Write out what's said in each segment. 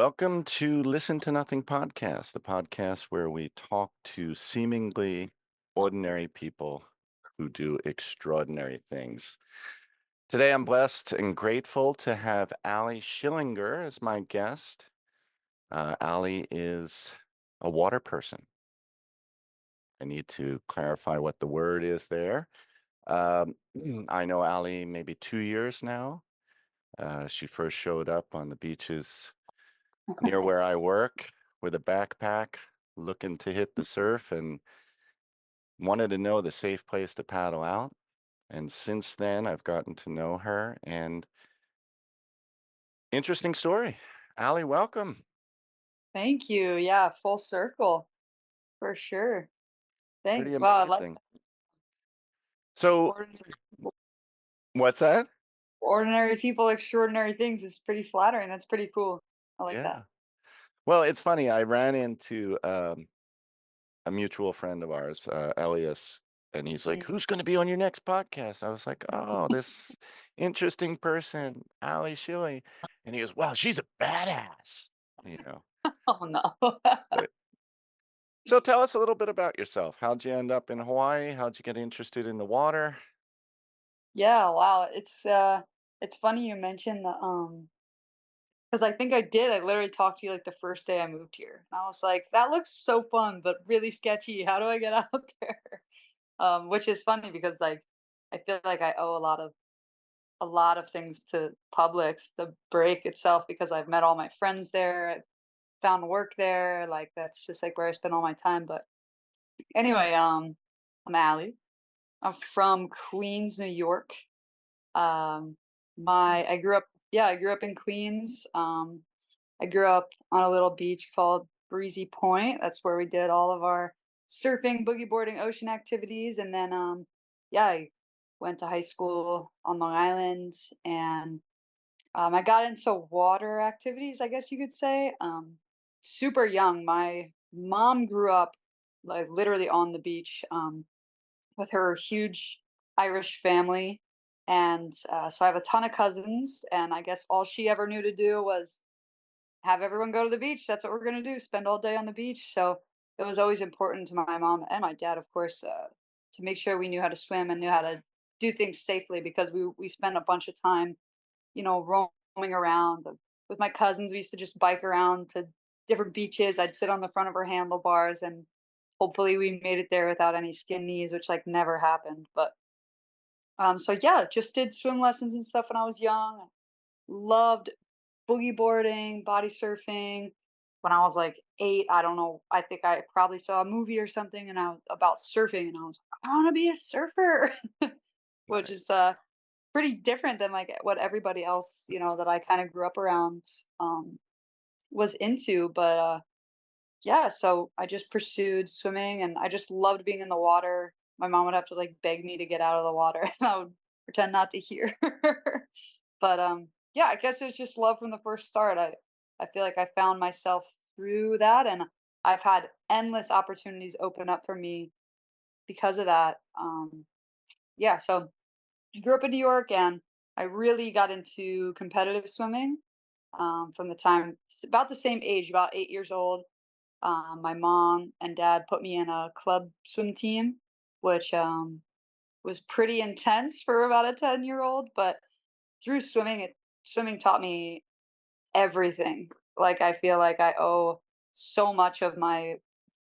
Welcome to Listen to Nothing podcast, the podcast where we talk to seemingly ordinary people who do extraordinary things. Today, I'm blessed and grateful to have Ally Schillinger as my guest. Ally is a water person. I need to clarify what the word is there. Um, I know Ally maybe 2 years now. She first showed up on the beaches near where I work with a backpack looking to hit the surf and wanted to know the safe place to paddle out. And since then, I've gotten to know her and interesting story. Allie, welcome. Thank you. Yeah, full circle for sure. Pretty Thanks. Wow, I like amazing. So, ordinary, what's that? ordinary people, extraordinary things is pretty flattering. That's pretty cool. I like that. Yeah. Well, it's funny. I ran into a mutual friend of ours, Elias, and he's like, Mm. "Who's going to be on your next podcast?" I was like, "Oh, this interesting person, Ally Schilling," and he goes, "Wow, she's a badass," you know. Oh no. But so tell us a little bit about yourself. How'd you end up in Hawaii? How'd you get interested in the water? Yeah, wow. It's funny you mentioned the because I think I did. I literally talked to you like the first day I moved here. And I was like, that looks so fun, but really sketchy. How do I get out there? Which is funny because like I feel like I owe a lot of things to Publix, the break itself, because I've met all my friends there. I found work there. Like that's just like where I spend all my time. But anyway, I'm Allie. I'm from Queens, New York. Um, my I grew up in Queens. I grew up on a little beach called Breezy Point. That's where we did all of our surfing, boogie boarding, ocean activities, and then yeah, I went to high school on Long Island, and I got into water activities, I guess you could say, super young. My mom grew up like literally on the beach with her huge Irish family. And so I have a ton of cousins, and I guess all she ever knew to do was have everyone go to the beach. That's what we're going to do, spend all day on the beach. So it was always important to my mom and my dad, of course, to make sure we knew how to swim and knew how to do things safely because we spent a bunch of time roaming around with my cousins. We used to just bike around to different beaches. I'd sit on the front of her handlebars, and hopefully we made it there without any skin knees, which like never happened. But so yeah, just did swim lessons and stuff when I was young. Loved boogie boarding, body surfing. When I was like 8, I don't know. I think I probably saw a movie or something, and I was about surfing, and I was like, I want to be a surfer, which Nice. is pretty different than like what everybody else, that I kind of grew up around was into. But yeah, so I just pursued swimming and I just loved being in the water. My mom would have to like beg me to get out of the water and I would pretend not to hear. But yeah, I guess it was just love from the first start. I feel like I found myself through that, and I've had endless opportunities open up for me because of that. Yeah, so I grew up in New York, and I really got into competitive swimming from the time about the same age, about 8 years old. My mom and dad put me in a club swim team, which was pretty intense for about a 10-year-old. But through swimming taught me everything. Like I feel like I owe so much of my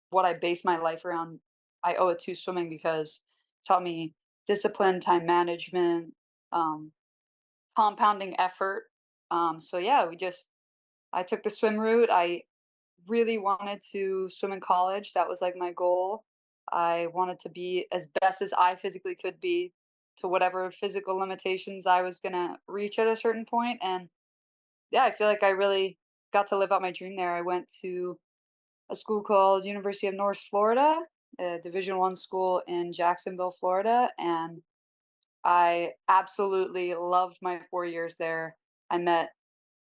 what I base my life around. I owe it to swimming because it taught me discipline, time management, um, compounding effort. So yeah, I took the swim route. I really wanted to swim in college. That was like my goal. I wanted to be as best as I physically could be to whatever physical limitations I was gonna reach at a certain point. And yeah, I feel like I really got to live out my dream there. I went to a school called University of North Florida, a Division 1 school in Jacksonville, Florida, and I absolutely loved my 4 years there. I met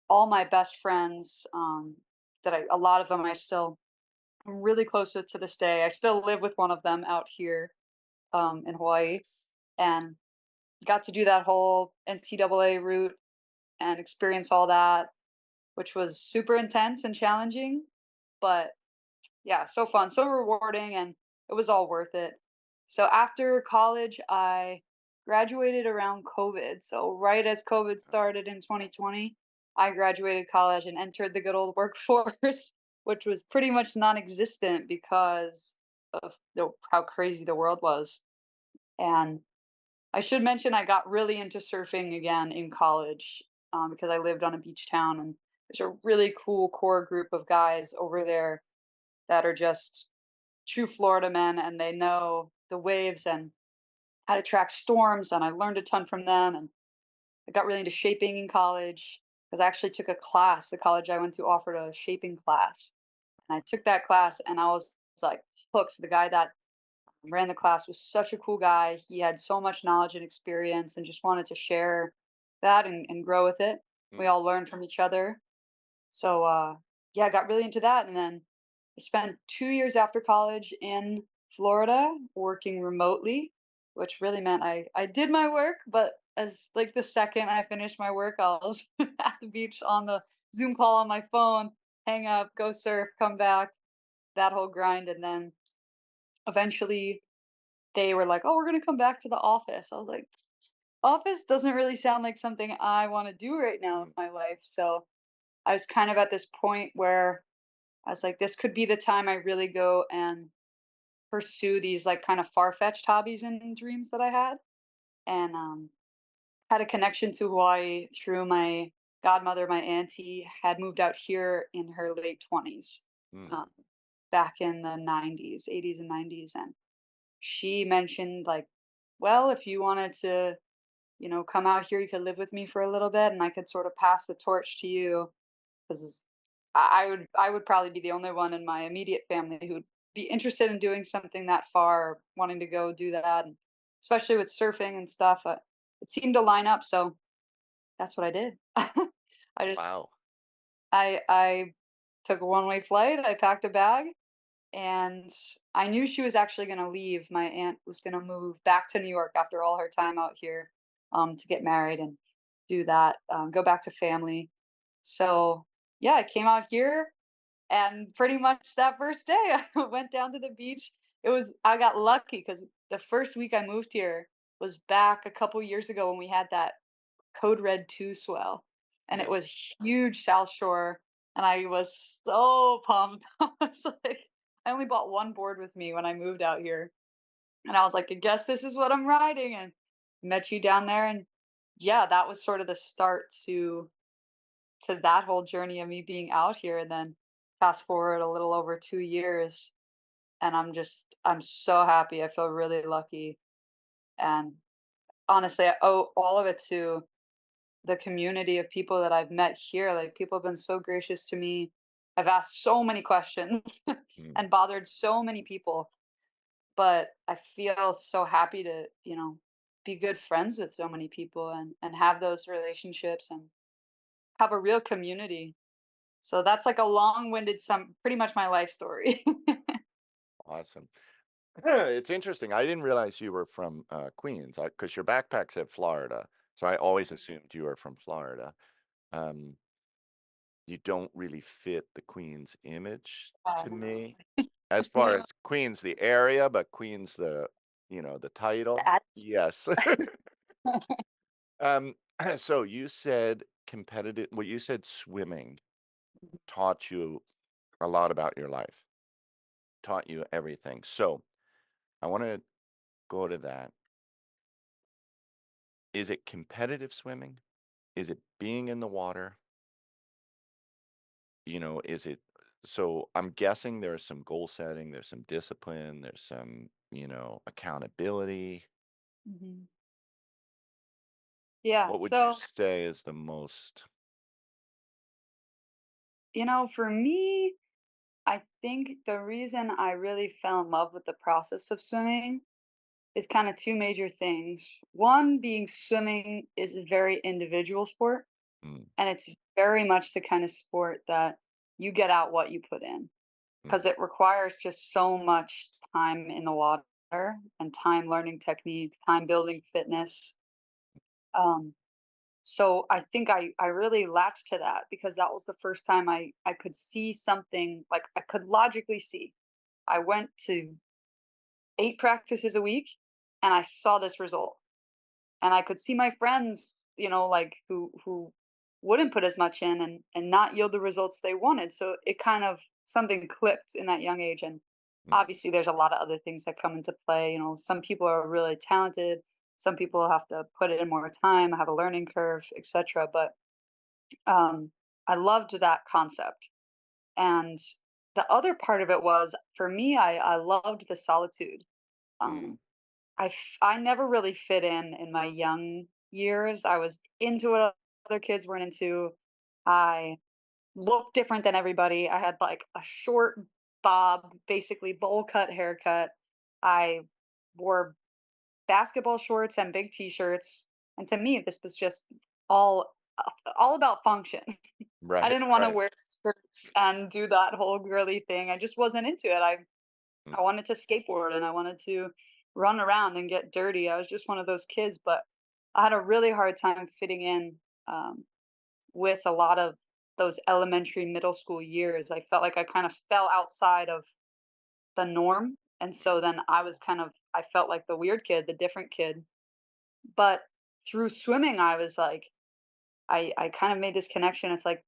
all my best friends. A lot of them I still am really close with to this day. I still live with one of them out here in Hawaii, and got to do that whole NCAA route and experience all that. which was super intense and challenging, but yeah, so fun, so rewarding, and it was all worth it. So after college, I graduated around COVID. So right as COVID started in 2020, I graduated college and entered the good old workforce, which was pretty much non-existent because of how crazy the world was. And I should mention I got really into surfing again in college because I lived on a beach town, and there's a really cool core group of guys over there that are just true Florida men, and they know the waves and how to track storms. And I learned a ton from them. And I got really into shaping in college because I actually took a class. The college I went to offered a shaping class, and I took that class, and I was like hooked. The guy that ran the class was such a cool guy. He had so much knowledge and experience, and just wanted to share that and grow with it. Mm, We all learned from each other. So, yeah, I got really into that, and then I spent 2 years after college in Florida working remotely, which really meant I did my work, but as like the second I finished my work, I was at the beach on the Zoom call on my phone, hang up, go surf, come back, that whole grind, and then eventually they were like, "Oh, we're gonna come back to the office." I was like, "Office doesn't really sound like something I wanna do right now with mm, my life." So I was kind of at this point where I was like, this could be the time I really go and pursue these like kind of far-fetched hobbies and dreams that I had. And had a connection to Hawaii through my godmother. My auntie had moved out here in her late 20s, mm, um, back in the 90s, 80s and 90s. And she mentioned like, well, if you wanted to, come out here, you could live with me for a little bit and I could sort of pass the torch to you. 'Cause I would probably be the only one in my immediate family who'd be interested in doing something that far, wanting to go do that, and especially with surfing and stuff, it seemed to line up, so that's what I did. I just wow. I took a one-way flight, I packed a bag, and I knew she was actually gonna leave. My aunt was gonna move back to New York after all her time out here, to get married and do that, go back to family. So, yeah, I came out here, and pretty much that first day, I went down to the beach. I got lucky because the first week I moved here was back a couple years ago when we had that Code Red 2 swell, and it was Yes. huge South Shore, and I was so pumped. I was like, I only bought 1 board with me when I moved out here, and I was like, "I guess this is what I'm riding," and met you down there, and yeah, that was sort of the start to that whole journey of me being out here. And then fast forward a little over 2 years, and I'm so happy. I feel really lucky, and honestly, I owe all of it to the community of people that I've met here. Like, people have been so gracious to me. I've asked so many questions Mm, and bothered so many people, but I feel so happy to, be good friends with so many people and have those relationships and have a real community. So that's like a long-winded some pretty much my life story. awesome. It's interesting. I didn't realize you were from Queens because your backpack said Florida. So I always assumed you were from Florida. Um, you don't really fit the Queens image to No. me. As far as Queens, the area, but Queens, the title. That Yes. Um, so you said you said swimming taught you a lot about your life, taught you everything. So I want to go to that. Is it competitive swimming? Is it being in the water? Is it so I'm guessing there's some goal setting, there's some discipline, there's some, accountability. Mhm. Yeah, What would you so, say is the most for me, I think the reason I really fell in love with the process of swimming is kind of 2 major things. One being swimming is a very individual sport, mm, and it's very much the kind of sport that you get out what you put in, mm, because it requires just so much time in the water and time learning technique, time building fitness. So I think I really latched to that because that was the first time I could see something, like I could logically see. I went to 8 practices a week and I saw this result. And I could see my friends, like who wouldn't put as much in and not yield the results they wanted. So it kind of something clicked in that young age. And Mm, obviously there's a lot of other things that come into play. Some people are really talented, some people have to put in more time, have a learning curve, etc. But um I loved that concept. And the other part of it was, for me, I loved the solitude. mm, um I never really fit in my young years. I was into what other kids weren't into. I looked different than everybody. I had like a short bob, basically bowl cut haircut. I wore basketball shorts and big t-shirts. And to me, this was just all all about function. I right, didn't want to right. wear skirts and do that whole girly thing. I just wasn't into it. Mm, I wanted to skateboard and I wanted to run around and get dirty. I was just one of those kids, but I had a really hard time fitting in, um, with a lot of those elementary, middle school years. I felt like I kind of fell outside of the norm. And so then I felt like the weird kid, the different kid. But through swimming, I was like, I kind of made this connection. It's like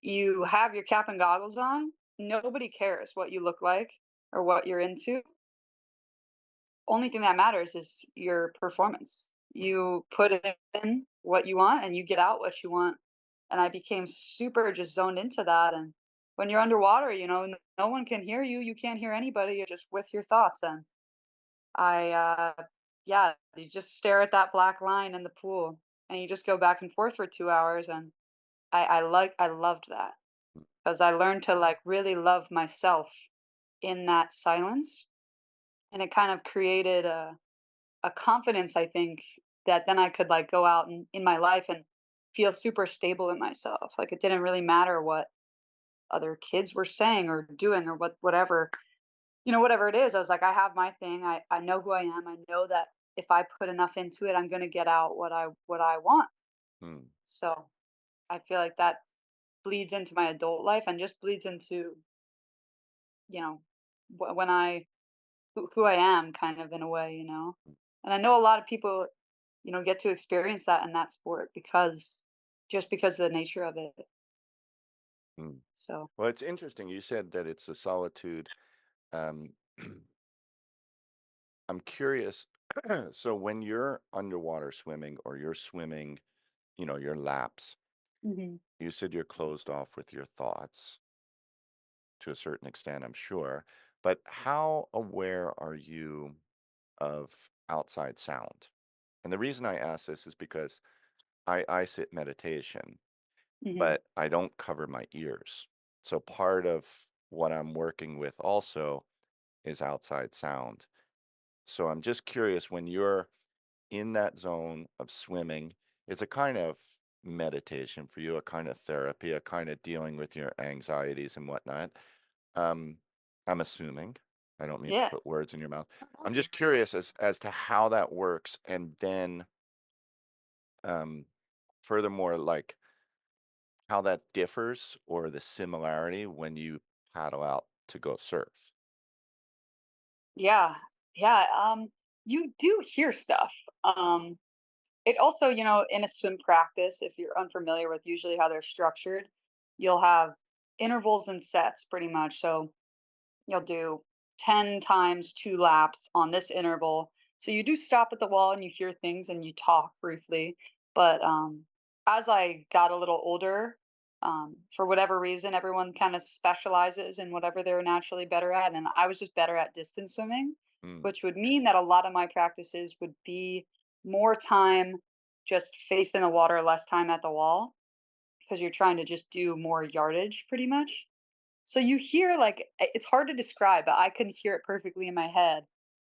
you have your cap and goggles on, nobody cares what you look like or what you're into. Only thing that matters is your performance. You put in what you want and you get out what you want. And I became super just zoned into that. And when you're underwater, no one can hear you. You can't hear anybody. You're just with your thoughts. And yeah, you just stare at that black line in the pool and you just go back and forth for 2 hours. And I loved that mm, because I learned to like really love myself in that silence. And it kind of created a confidence, I think, that then I could like go out and in my life and feel super stable in myself. Like it didn't really matter what other kids were saying or doing or whatever it is. I was like, I have my thing. I know who I am. I know that if I put enough into it, I'm gonna get out what I want. mm, So I feel like that bleeds into my adult life and just bleeds into, you know, when who I am kind of in a way. mm, And I know a lot of people, get to experience that in that sport because of the nature of it. mm. So, Well, it's interesting. You said that it's a solitude. Um, I'm curious. So when you're underwater swimming or you're swimming, your laps, mhm, you said you're closed off with your thoughts to a certain extent, I'm sure. But how aware are you of outside sound? And the reason I ask this is because I sit meditation, mhm, but I don't cover my ears. So part of what I'm working with also is outside sound. So I'm just curious, when you're in that zone of swimming, it's a kind of meditation for you, a kind of therapy, a kind of dealing with your anxieties and whatnot. Um, I'm assuming. I don't mean to yeah, put words in your mouth. I'm totally. just curious as to how that works, and then um, furthermore, like how that differs or the similarity when you paddle out to go surf. Yeah, yeah. You do hear stuff. It also, in a swim practice, if you're unfamiliar with usually how they're structured, you'll have intervals and sets pretty much. So you'll do 10 times 2 laps on this interval. So you do stop at the wall and you hear things and you talk briefly. But as I got a little older, for whatever reason, everyone kind of specializes in whatever they're naturally better at. And I was just better at distance swimming, Mm, which would mean that a lot of my practices would be more time just facing the water, less time at the wall, because you're trying to just do more yardage pretty much. So you hear like it's hard to describe, but I can hear it perfectly in my head.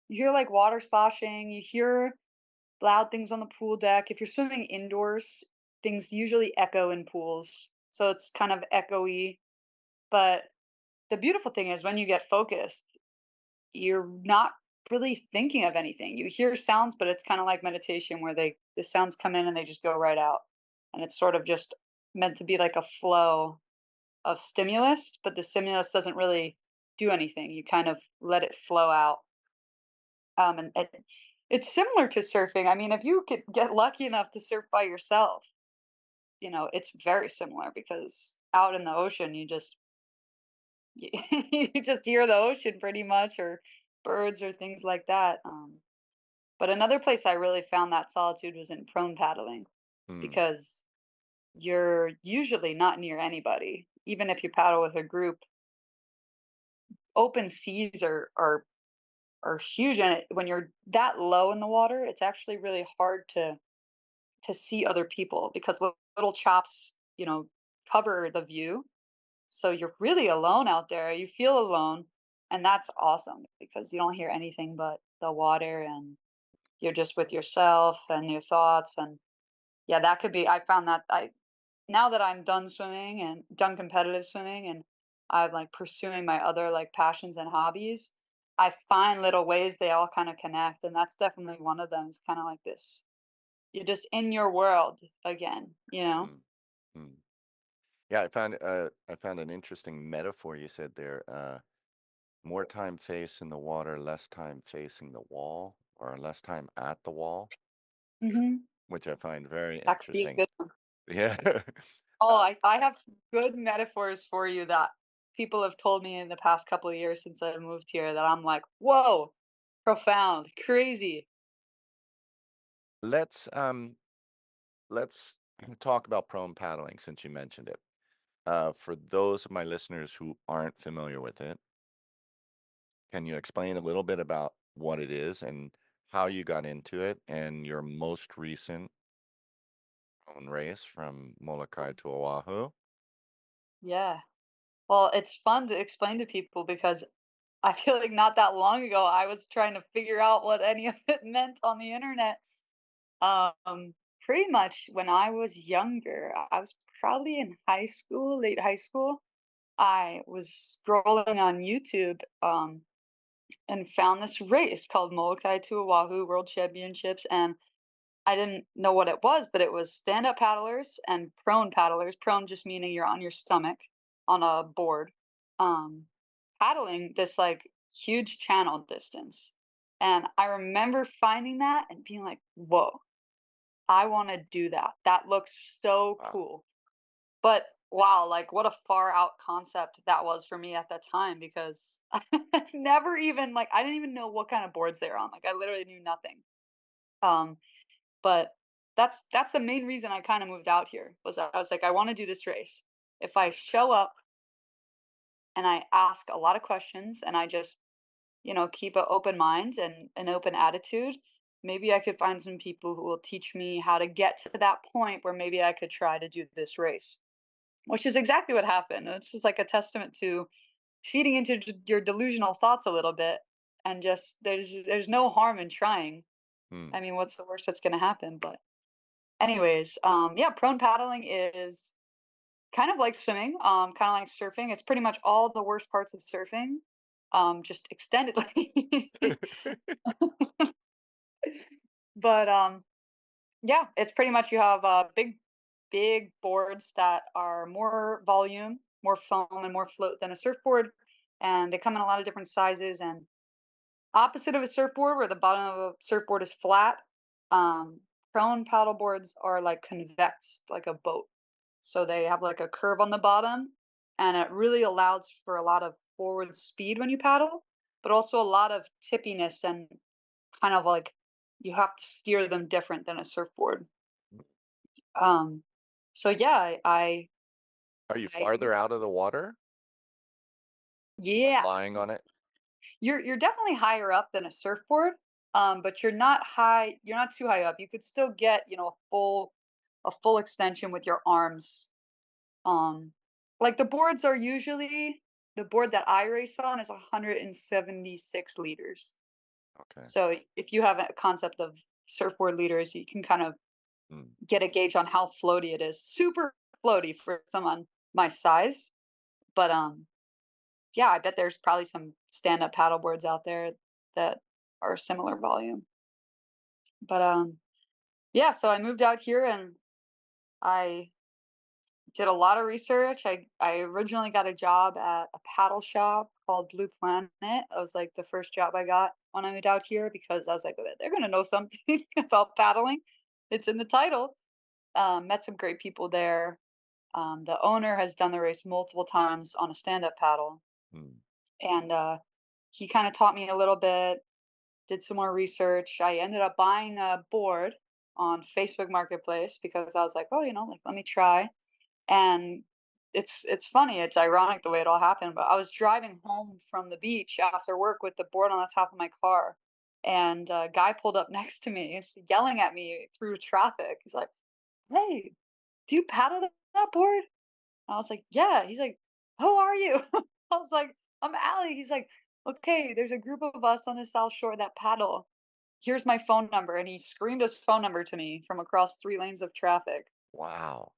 You hear like water sloshing, you hear loud things on the pool deck. If you're swimming indoors, things usually echo in pools. So it's kind of echoey. But the beautiful thing is when you get focused, you're not really thinking of anything. You hear sounds, but it's kind of like meditation where the sounds come in and they just go right out. and it's sort of just meant to be like a flow of stimulus, but the stimulus doesn't really do anything. You kind of let it flow out. And it's similar to surfing. I mean, if you could get lucky enough to surf by yourself, it's very similar because out in the ocean, you just hear the ocean pretty much, or birds or things like that. But another place I really found that solitude was in prone paddling Hmm. because you're usually not near anybody. Even if you paddle with a group, open seas are huge, and when you're that low in the water, it's actually really hard to see other people because little chops, cover the view. So you're really alone out there. You feel alone, and that's awesome because you don't hear anything but the water, and you're just with yourself and your thoughts. And yeah, that could be. I found that I now that I'm done swimming and done competitive swimming, and I'm like pursuing my other like passions and hobbies, I find little ways they all kind of connect, and that's definitely one of them. It's kind of like this. You're just in your world again, you know? Hmm. Hmm. Yeah, I found an interesting metaphor you said there. More time facing the water, less time facing the wall, or less time at the wall, Hmm. which I find very That could be a interesting. good one. Yeah. Oh, uh, I have good metaphors for you that people have told me in the past couple of years since I moved here that I'm like, whoa, profound, crazy. let's let's talk about prone paddling since you mentioned it. For those of my listeners who aren't familiar with it, can you explain a little bit about what it is and how you got into it and your most recent own race from Molokai to Oahu? Yeah. Well, it's fun to explain to people because I feel like not that long ago I was trying to figure out what any of it meant on the internet. Pretty much when I was younger, I was probably in high school, late high school. I was scrolling on YouTube, and found this race called Molokai to Oahu World Championships, and I didn't know what it was, but it was stand-up paddlers and prone paddlers. Prone just meaning you're on your stomach on a board, um, paddling this like huge channel distance. And I remember finding that and being like, "Whoa, I want to do that. That looks so Wow. cool." But wow, like what a far out concept that was for me at that time because I never even like I didn't even know what kind of boards they were on. Like I literally knew nothing. Um, but that's the main reason I kind of moved out here was I was like I want to do this race. If I Very show interesting. up and I ask a lot of questions and I just, keep an open mind and an open attitude, maybe I could find some people who will teach me how to get to that point where maybe I could try to do this race. Which is exactly what happened. It's just like a testament to feeding into your delusional thoughts a little bit, and just there's no harm in trying. Hmm. I mean, what's the worst that's going to happen? But anyways, yeah, prone paddling is kind of like swimming, kind of like surfing. It's pretty much all the worst parts of surfing, just extendedly. But yeah, it's pretty much you have big boards that are more volume, more foam, and more float than a surfboard, and they come in a lot of different sizes. And opposite of a surfboard, where the bottom of a surfboard is flat, um, prone paddle boards are like convex, like a boat. So they have like a curve on the bottom, and it really allows for a lot of forward speed when you paddle, but also a lot of tippiness and kind of like you have to steer them different than a surfboard. Um, so yeah, Are you I farther out of the water, like yeah, lying on it? you're definitely higher up than a surfboard, but you're not high. You're not too high up. You could still get a full extension with your arms. Um, like the board that I race on is 176 liters. Okay. So if you have a concept of surfboard liters, you can kind of Hmm. get a gauge on how floaty it is. Super floaty for someone my size, but yeah, I bet there's probably some stand-up paddle boards out there that are similar volume. But yeah, so I moved out here and I did a lot of research. I originally got a job at a paddle shop called Blue Planet. It was like the first job I got when I moved out here because I was like, they're gonna know something about paddling. It's in the title. Met some great people there. The owner has done the race multiple times on a stand-up paddle, Mm, and he kind of taught me a little bit. Did some more research. I ended up buying a board on Facebook Marketplace because I was like, oh, like let me try. And it's funny, it's ironic the way it all happened, but I was driving home from the beach after work with the board on the top of my car, and a guy pulled up next to me. He's yelling at me through traffic. He's like, "Hey, do you paddle that board?" I was like, "Yeah." He's like, "Who are you?" I was like, "I'm Allie." He's like, "Okay, there's a group of us on the South Shore that paddle. Here's my phone number." And he screamed his phone number to me from across 3 lanes of traffic. wow.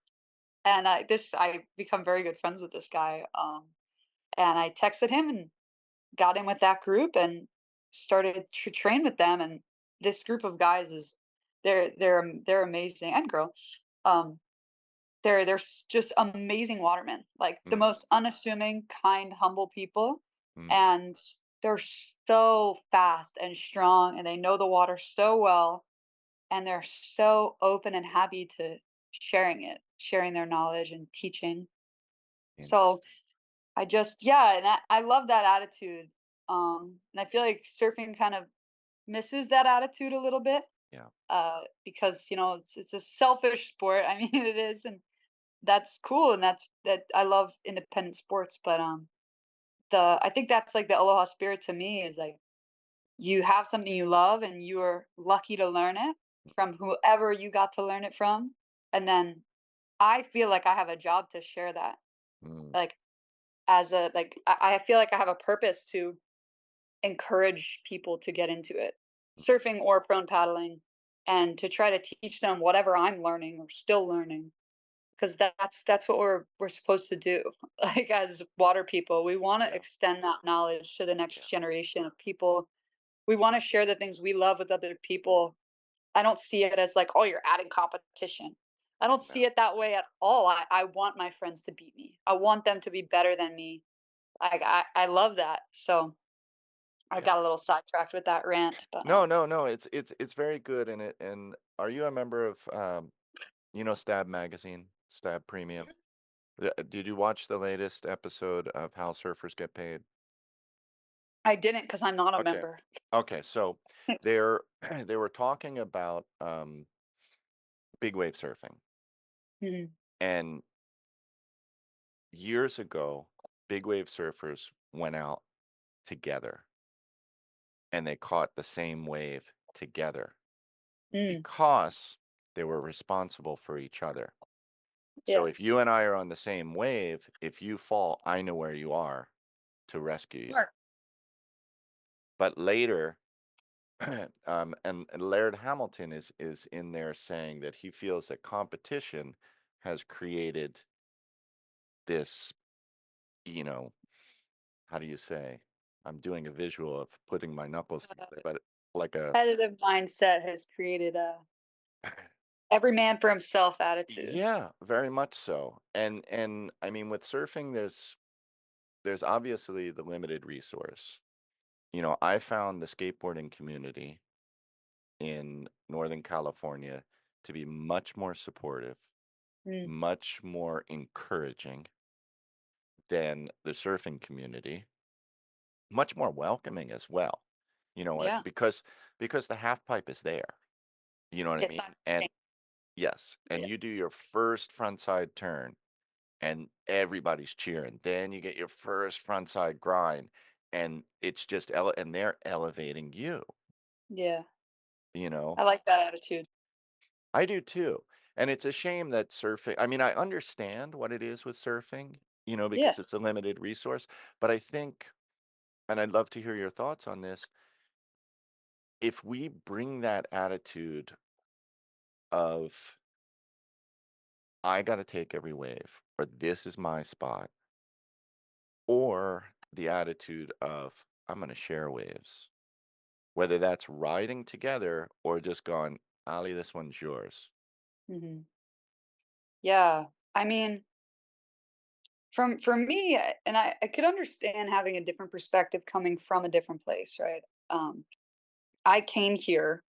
And I become very good friends with this guy. And I texted him and got in with that group and started to train with them. And this group of guys is they're amazing, and girl. Um, just amazing watermen, like the Mm, most unassuming, kind, humble people. mm, And they're so fast and strong, and they know the water so well, and they're so open and happy to sharing their knowledge and teaching. So interesting. I just yeah, and I love that attitude. And I feel like surfing kind of misses that attitude a little bit, Yeah, because it's a selfish sport. I mean, it is, and that's cool, and that I love independent sports. But the I think that's like the aloha spirit to me is like you have something you love, and you are lucky to learn it from whoever you got to learn it from, and then I feel like I have a job to share that. mm, Like as a like I feel like I have a purpose to encourage people to get into it, mm, surfing or prone paddling, and to try to teach them whatever I'm learning or still learning, because that's what we're supposed to do. Like as water people, we want to yeah, extend that knowledge to the yeah, next generation of people. We want to share the things we love with other people. I don't see it as like, oh, you're adding competition. I don't see no, it that way at all. I want my friends to beat me. I want them to be better than me. Like I love that. So I yeah. got a little sidetracked with that rant, but No, no, no. It's very good, and are you a member of Stab Magazine, Stab Premium? Did you watch the latest episode of How Surfers Get Paid? I didn't because I'm not a Okay. member. Okay, so they're they were talking about big wave surfing. Mhm. And years ago, big wave surfers went out together and they caught the same wave together Mm, because they were responsible for each other. So yeah. if you and I are on the same wave, if you fall, I know where you are to rescue you. Smart. But later, and Laird Hamilton is in there saying that he feels that competition has created this, you know, how do you say? I'm doing a visual of putting my knuckles together, but like a Competitive mindset has created a every man for himself attitude. yeah, very much so. And I mean with surfing there's obviously the limited resource. I found the skateboarding community in Northern California to be much more supportive, Mm, much more encouraging than the surfing community, much more welcoming as well. You know what? yeah. Because the half pipe is there. You know what I It's mean? not And cheating. yes, and Yeah. you do your first frontside turn and everybody's cheering. Then you get your first frontside grind and it's just and they're elevating you, Yeah. you know? I like that attitude. I do too. And it's a shame that surfing, I mean, I understand what it is with surfing, Yeah. because it's a limited resource, but I think, and I'd love to hear your thoughts on this, if we bring that attitude of I got to take every wave or this is my spot, or the attitude of I'm going to share waves, whether that's riding together or just going, Ali, this one's yours. Mhm. Yeah. I mean, for me, and I could understand having a different perspective coming from a different place, right? Um, I came here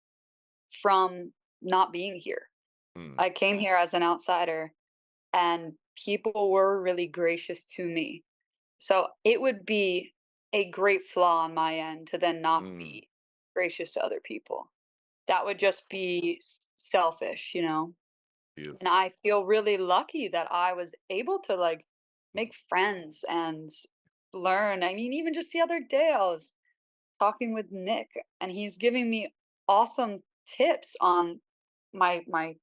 from not being here. Mm, I came here as an outsider, and people were really gracious to me. So it would be a great flaw on my end to then not mm, be gracious to other people. That would just beautiful, be selfish, you know? And beautiful. I feel really lucky that I was able to like Mm, make friends and learn. I mean, even just the other day, I was talking with Nick, and he's giving me awesome tips on my my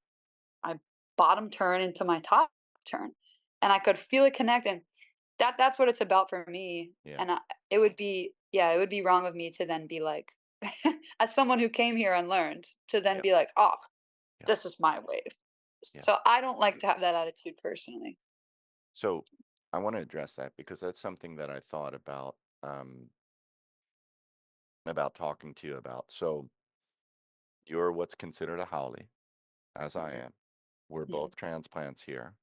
bottom turn into my top turn, and I could feel it connect. And that's what it's about for me. yeah, And it would be, yeah, it would be wrong of me to then be like, as someone who came here and learned, to then yeah, be like, oh, yeah, this is my wave. yeah. So I don't like to have that attitude personally. So I want to address that because that's something that I thought um, about talking to you about. So you're what's considered a haole, as I Mhm, am. We're mhm. both transplants here.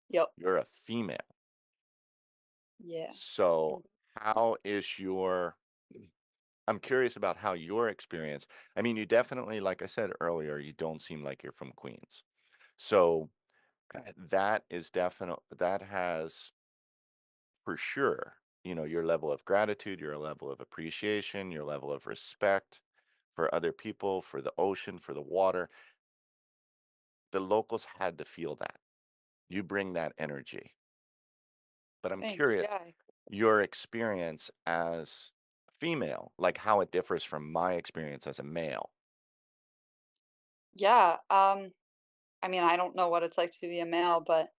Yep. You're a female. Yeah. So Mm. how is I'm curious about how your experience, I mean, you definitely, like I said earlier, you don't seem like you're from Queens. So that is definite, that has for sure, your level of gratitude, your level of appreciation, your level of respect for other people, for the ocean, for the water. The locals had to feel that. You bring that energy. But I'm Thanks. curious, Yeah. your experience as a female, like how it differs from my experience as a male. Yeah. I mean, I don't know what it's like to be a male, but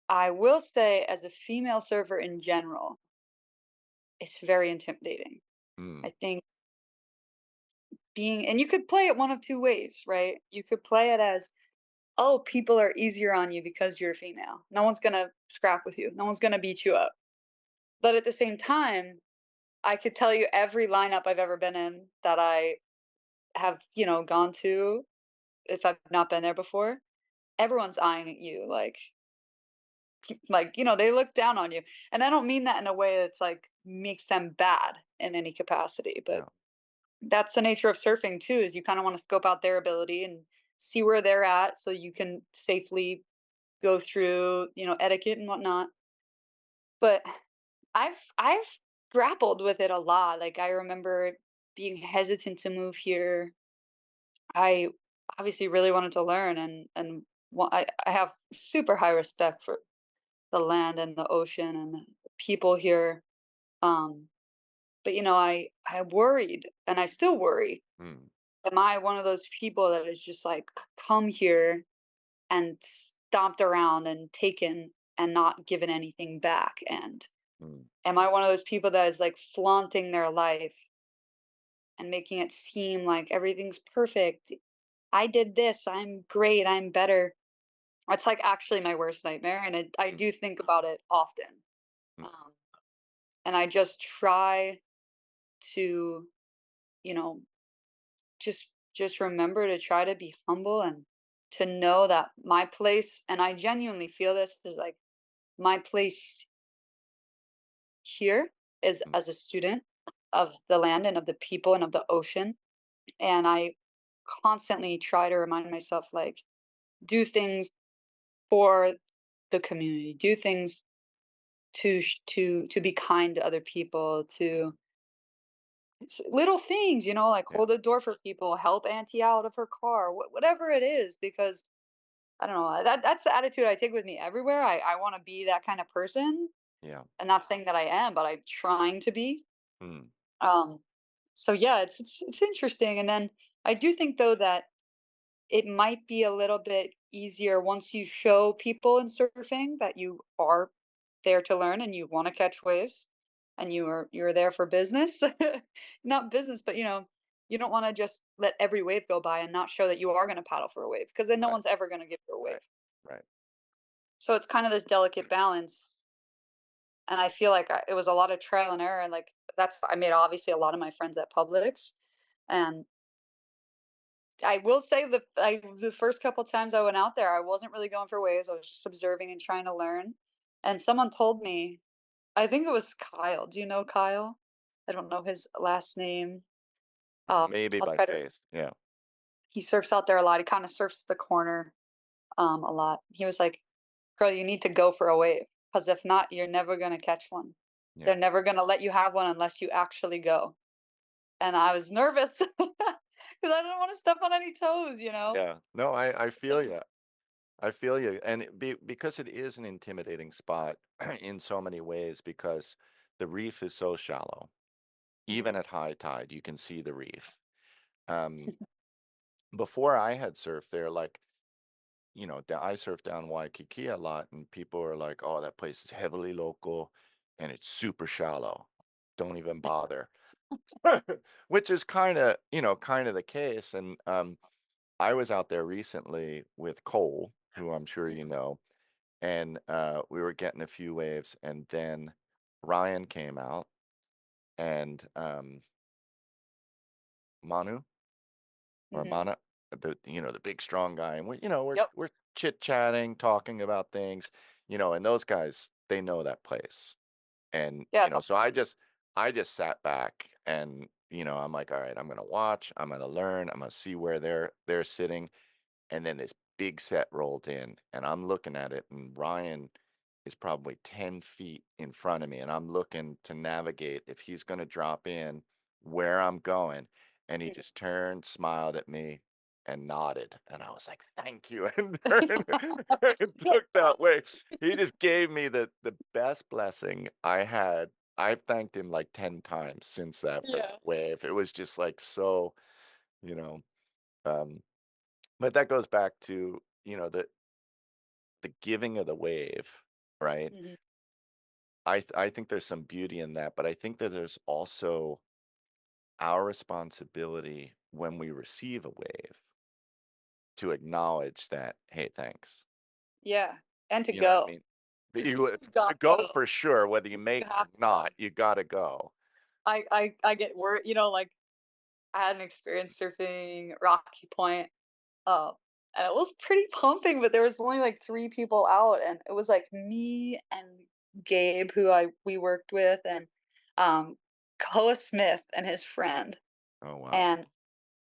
I will say, as a female surfer in general, it's very intimidating. Mm, I think being, and you could play it one of two ways, right? You could play it as, oh, people are easier on you because you're a female. No one's gonna scrap with you. No one's gonna beat you up. But at the same time, I could tell you every lineup I've ever been in that I have, gone to, if I've not been there before, everyone's eyeing you like, they look down on you. And I don't mean that in a way that's like makes them bad in any capacity, but yeah, that's the nature of surfing too, is you kind of want to scope out their ability and see where they're at so you can safely go through, etiquette and whatnot. But I've grappled with it a lot. Like I remember being hesitant to move here. I obviously really wanted to learn, and I have super high respect for the land and the ocean and the people here. Um, but I worried, and I still worry. mm, Am I one of those people that is just like come here and stomped around and taken and not given anything back? And mm, am I one of those people that is like flaunting their life and making it seem like everything's perfect? I did this. I'm great. I'm better. It's like actually my worst nightmare, and I mm, do think about it often. mm, Um, and I just try to, you know, just remember to try to be humble and to know that my place, and I genuinely feel this is like my place here is mm, as a student of the land and of the people and of the ocean. And I constantly try to remind myself like do things for the community, do things to be kind to other people, mm, to it's little things, like yeah, hold a door for people, help auntie out of her car, whatever it is, because I don't know, that's the attitude I take with me everywhere. I want to be that kind of person, yeah, and not saying that I am, but I'm trying to be. mm, Um, so yeah, it's interesting, and then I do think though that it might be a little bit easier once you show people in surfing that you are there to learn and you want to catch waves and you're there for business. Not business, but you don't want to just let every wave go by and not show that you are going to paddle for a wave, because then no right, one's ever going to give you a wave. right, right. So it's kind of this delicate balance, and I feel like it was a lot of trial and error, and like that's I made obviously a lot of my friends at Publix, and I will say the first couple times I went out there, I wasn't really going for waves. I was just observing and trying to learn. And someone told me, I think it was Kyle. Do you know Kyle? I don't know his last name. Maybe I'll by try to. face. Yeah. He surfs out there a lot. He kind of surfs the corner a lot. He was like, "Girl, you need to go for a wave, because if not, you're never gonna catch one. Yeah. They're never gonna let you have one unless you actually go." And I was nervous because I didn't want to step on any toes, you know. Yeah. No, I feel Like, you. I feel you. And because it is an intimidating spot in so many ways, because the reef is so shallow. Even mhm, at high tide, you can see the reef. Um, Before I had surfed there, like, I surfed down Waikiki a lot, and people are like, "Oh, that place is heavily local, and it's super shallow. Don't even bother." Which is kind of the case. And I was out there recently with Cole, who I'm sure you know, and we were getting a few waves, and then Ryan came out, and Manu or mhm. Mana, the big strong guy, and we're Yep. we're chit chatting, talking about things, and those guys, they know that place. And, Yeah. so I just sat back, and, I'm like, all right, I'm gonna watch, I'm gonna learn, I'm gonna see where they're sitting. And then this big set rolled in, and I'm looking at it, and Ryan is probably 10 feet in front of me, and I'm looking to navigate if he's going to drop in where I'm going. And he just turned, smiled at me, and nodded. And I was like, thank you. And turned and took that way. He just gave me the best blessing I had. I've thanked him like 10 times since that for Yeah. that wave. It was just like so, you know, um, but that goes back to, the giving of the wave, right? Mhm. I think there's some beauty in that, but I think that there's also our responsibility when we receive a wave to acknowledge that, hey, thanks. Yeah. And to You know what I go. mean? That you You to gotta go go. for sure, whether you You make it have or to go. not, you gotta go. I get worried, you know, like I had an experience surfing Rocky Point. Uh, and it was pretty pumping, but there was only like 3 people out, and it was like me and Gabe, who I we worked with, and Koa Smith and his friend. Oh wow. And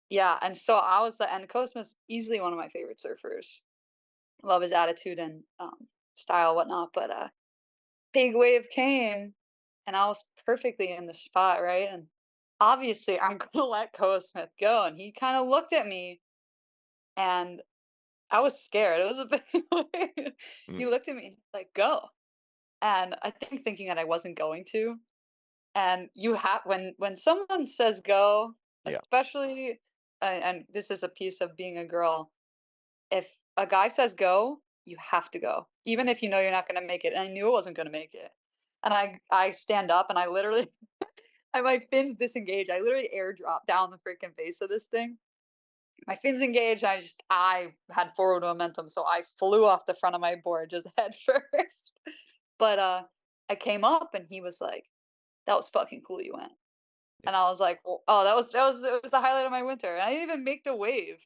yeah, and so I was and Koa Smith's easily one of my favorite surfers. Love his attitude and style, whatnot. But big wave came, and I was perfectly in the spot, right? And obviously, I'm gonna let Koa Smith go, and he kind of looked at me, and I was scared. It was a bit weird. Mm, He looked at me like, "Go." And I think thinking that I wasn't going to. And you have when someone says go, yeah, especially and this is a piece of being a girl, if a guy says go, you have to go. Even if you know you're not going to make it. And I knew I wasn't going to make it. And I stand up and I literally my fins disengage. I literally airdrop down the freaking face of this thing. My fins engaged. I had forward momentum, so I flew off the front of my board just head first. But I came up and he was like, "That was fucking cool. You went." And yeah, I was like, "Well, oh, that was it was the highlight of my winter." And I didn't even make the wave.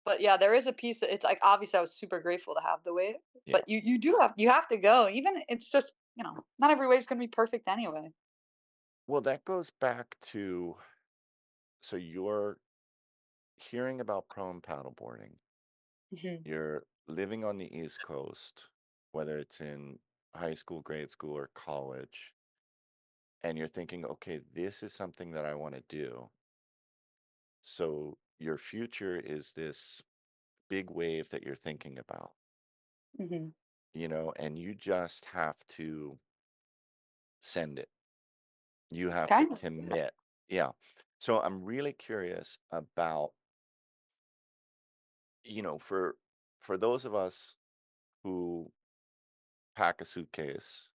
But yeah, there is a piece that it's like obviously I was super grateful to have the wave. yeah. But you have to go. Even it's just not every wave's gonna be perfect anyway. Well, that goes back to, so you're hearing about pro and paddleboarding. Mhm, You're living on the East Coast, whether it's in high school, grade school, or college, and you're thinking, okay, this is something that I want to do. So your future is this big wave that you're thinking about, mhm. and you just have to send it. You have to Kind of. Yeah. commit. Yeah. So I'm really curious about, for those of us who pack a suitcase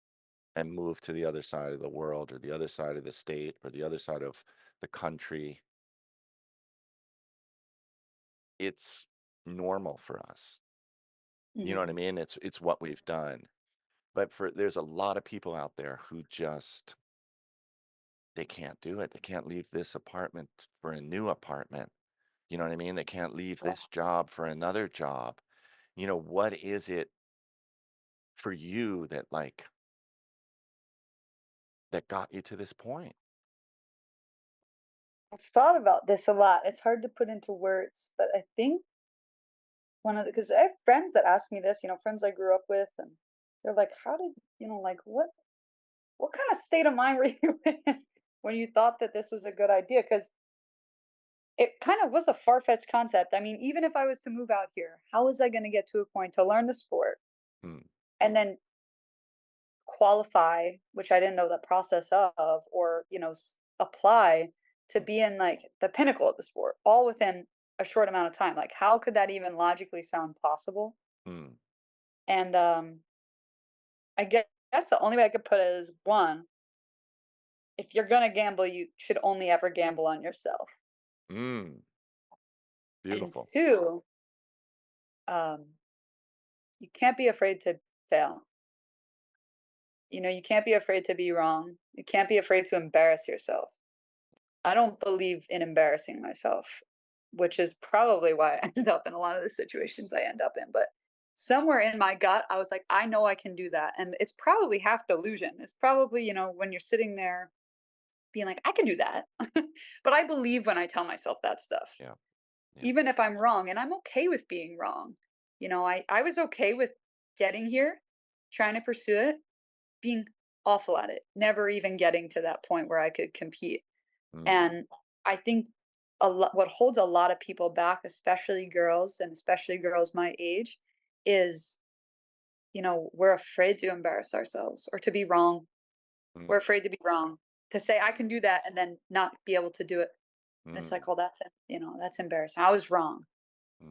and move to the other side of the world or the other side of the state or the other side of the country, it's normal for us. You know what I Mhm. mean? It's what we've done. But there's a lot of people out there who just they can't do it. They can't leave this apartment for a new apartment. You know what I mean? They can't leave Yeah. this job for another job. What is it for you that that got you to this point? I've thought about this a lot. It's hard to put into words, but I think one of the because I have friends that ask me this, friends I grew up with, and they're like, "How did like what kind of state of mind were you in when you thought that this was a good idea?" Because it kind of was a far-fetched concept. I mean, even if I was to move out here, how was I going to get to a point to learn the sport Mm, and then qualify, which I didn't know the process of, or apply to mm, be in like the pinnacle of the sport, all within a short amount of time? Like, how could that even logically sound possible? mm, And I guess the only way I could put it is one, if you're gonna gamble, you should only ever gamble on yourself. mm. And Beautiful. two, um, you can't be afraid to fail. You can't be afraid to be wrong. You can't be afraid to embarrass yourself. I don't believe in embarrassing myself, which is probably why I end up in a lot of the situations I end up in. But somewhere in my gut, I was like, I know I can do that. And it's probably half delusion. It's probably, when you're sitting there being like, I can do that. But I believe when I tell myself that stuff, Yeah. Yeah. even if I'm wrong, and I'm okay with being wrong. I was okay with getting here, trying to pursue it, being awful at it, never even getting to that point where I could compete. Mm, And I think what holds a lot of people back, especially girls and especially girls my age, is, we're afraid to embarrass ourselves or to be wrong. mm, We're afraid to be wrong, to say I can do that and then not be able to do it. And it's mm, like, oh, that's embarrassing. I was wrong.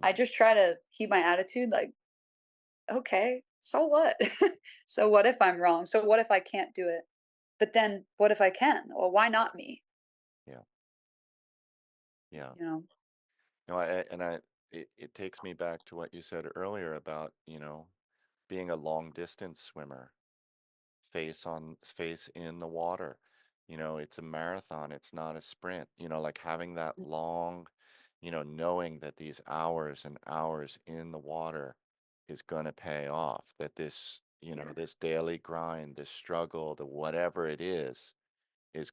I mm. just try to keep my attitude like, okay, so what? So what if I'm wrong? So what if I can't do it? But then what if I can? Well, why not me? Yeah. Yeah. You know? No, it takes me back to what you said earlier about, being a long distance swimmer, face in the water. It's a marathon, it's not a sprint. Like having that long, knowing that these hours and hours in the water is going to pay off, that Yeah. this daily grind, this struggle, the whatever it is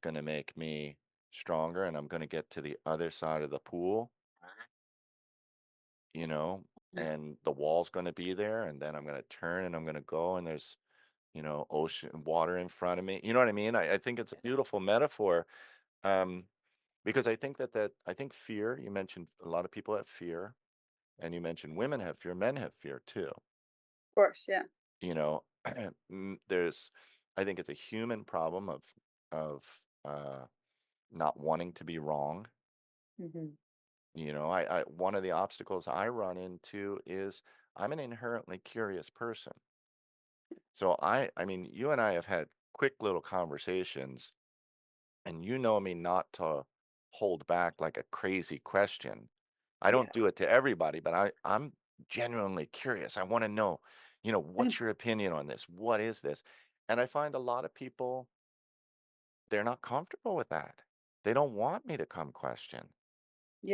going to make me stronger and I'm going to get to the other side of the pool, you know, Mhm. and the wall's going to be there and then I'm going to turn and I'm going to go and there's ocean water in front of me. You know what I mean? I think it's a beautiful metaphor. Um, because I think fear, you mentioned a lot of people have fear, and you mentioned women have fear, men have fear too. Of course, yeah. You know, there's I think it's a human problem of not wanting to be wrong. Mhm. I one of the obstacles I run into is I'm an inherently curious person. So I mean, you and I have had quick little conversations. And you know me not to hold back like a crazy question. I don't Yeah. do it to everybody, but I'm genuinely curious. I want to know, Mm. what's your opinion on this? What is this? And I find a lot of people, they're not comfortable with that. They don't want me to come question.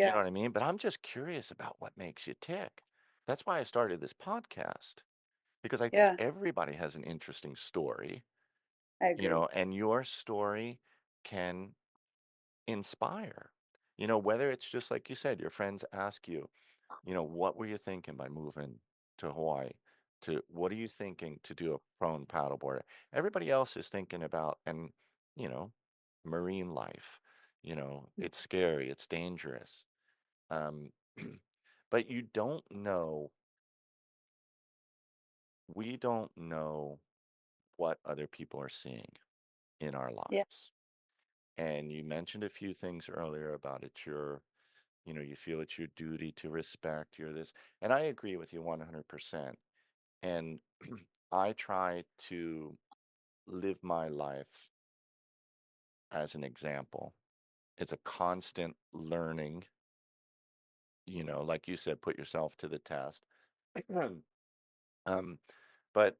You know Yeah. what I mean? But I'm just curious about what makes you tick. That's why I started this podcast, because I think Yeah. everybody has an interesting story, I agree. and your story can inspire. Whether it's just like you said, your friends ask you, what were you thinking by moving to Hawaii? To what are you thinking to do a prone paddleboard? Everybody else is thinking about, and, you know, marine life. It's scary, it's dangerous. Um, but we don't know what other people are seeing in our Yeah. lives. And you mentioned a few things earlier about you feel it's your duty to respect, you're this. And I agree with you 100%. And I try to live my life as an example. It's a constant learning, like you said, put yourself to the test. um, but,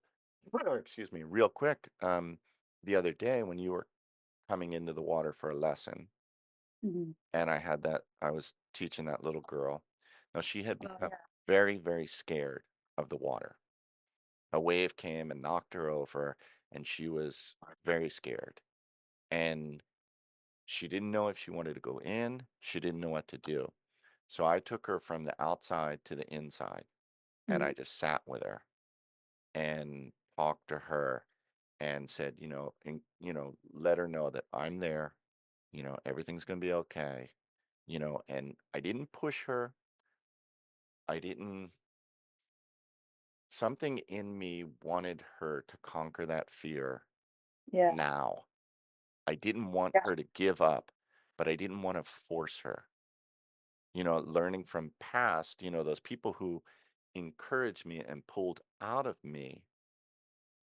excuse me, real quick, the other day when you were coming into the water for a lesson, Mhm. and I was teaching that little girl. Now she had Oh, become yeah. very, very scared of the water. A wave came and knocked her over, and she was very scared. And she didn't know if she wanted to go in. She didn't know what to do. So I took her from the outside to the inside, and I Mhm. just sat with her and talked to her and said, let her know that I'm there, everything's going to be okay, and I didn't push her. I didn't, something in me wanted her to conquer that fear Yeah. now. I didn't want Yeah. her to give up, but I didn't want to force her. Learning from past, those people who encouraged me and pulled out of me,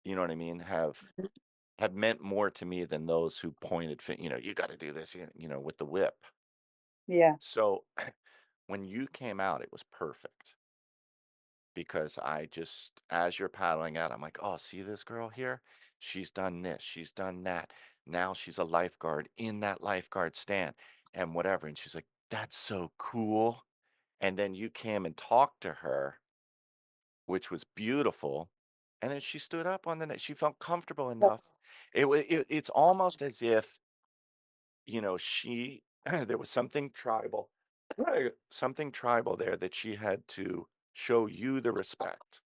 you know what I mean, have meant more to me than those who pointed, you got to do this, with the whip. Yeah. So when you came out, it was perfect because I just, as you're paddling out, I'm like, oh, see this girl here? She's done this, she's done that. Now she's a lifeguard in that lifeguard stand and whatever. And she's like, that's so cool. And then you came and talked to her, which was beautiful. And then she stood up on the net. She felt comfortable Yeah. enough. It's almost as if, she there was something tribal, something tribal there that she had to show you the respect.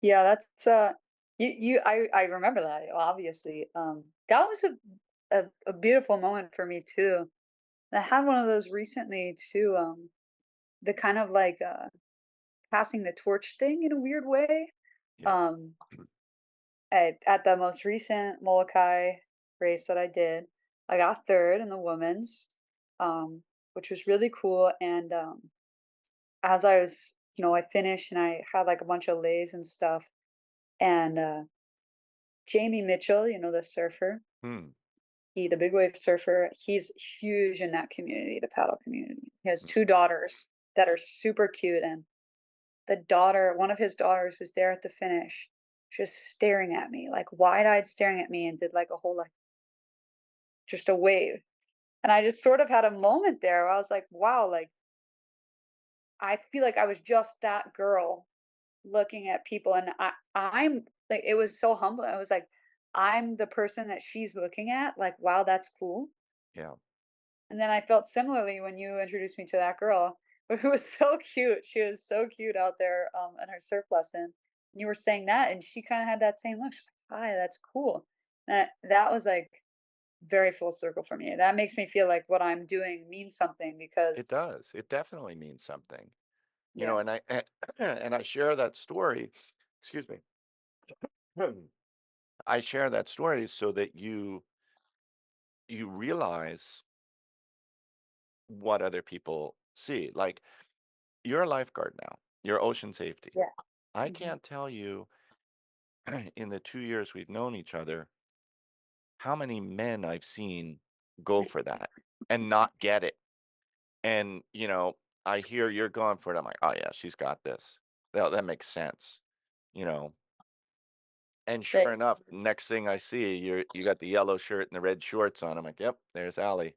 Yeah, that's, I remember that, obviously. That was a beautiful moment for me too. I had one of those recently too, the kind of like, passing the torch thing in a weird way. Yeah. Um, at the most recent Molokai race that I did, I got 3rd in the women's, which was really cool, and, as I was I finished and I had, like, a bunch of lays and stuff, and, Jamie Mitchell, the surfer, Hmm. the big wave surfer, he's huge in that community, the paddle community. He has Mm. 2 daughters that are super cute, and one of his daughters was there at the finish, just staring at me, like, wide-eyed staring at me and did, like, a whole, like just a wave. And I just sort of had a moment there where I was like, "Wow," like, I feel like I was just that girl looking at people, and I'm like, it was so humbling. I was like, "I'm the person that she's looking at, like, wow, that's cool." Yeah. And then I felt similarly when you introduced me to that girl, who was so cute. She was so cute out there, in her surf lesson. And you were saying that, and she kinda had that same look. She's like, "Hi, that's cool." And that was, like, very full circle for me. That makes me feel like what I'm doing means something It because does. It definitely means something. yeah, And and I share that story. Excuse me. I share that story so that you realize what other people see. Like, you're a lifeguard now. You're ocean safety. yeah. I Mhm. can't tell you in the 2 years we've known each other how many men I've seen go for that and not get it. And, I hear you're going for it. I'm like, "Oh, yeah, she's got this. That makes sense." You know? And sure But enough, next thing I see, you got the yellow shirt and the red shorts on. I'm like, "Yep, there's Ally."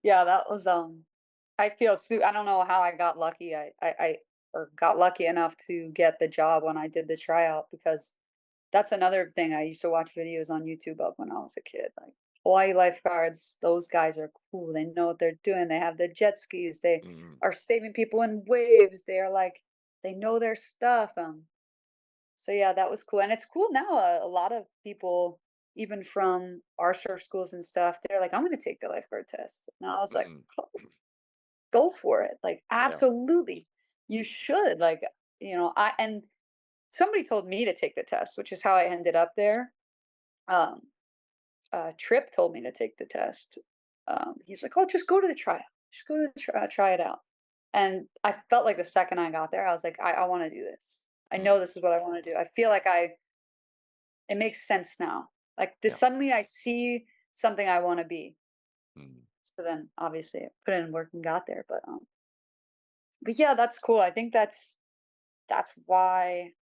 yeah, that was, I don't know how I got lucky. I or got lucky enough to get the job when I did the tryout because that's another thing. I used to watch videos on YouTube of when I was a kid, like Hawaii lifeguards. Those guys are cool. They know what they're doing. They have the jet skis. They Mm, are saving people in waves. They are like they know their stuff. So yeah, that was cool, and it's cool now. A lot of people, even from our surf schools and stuff, they're like, "I'm going to take the lifeguard test," and I was like, mm, go for it. Like, yeah, absolutely. You should. Like, I and somebody told me to take the test, which is how I ended up there. Um, Trip told me to take the test. He's like, "Oh, just go to the tryout. Just go to the try it out." And I felt like the second I got there, I was like, I want to do this. I mm, know this is what I want to do. I feel like it makes sense now. Like this yeah, suddenly I see something I want to be. mm. So then obviously I put in work and got there. But yeah, that's cool. I think that's why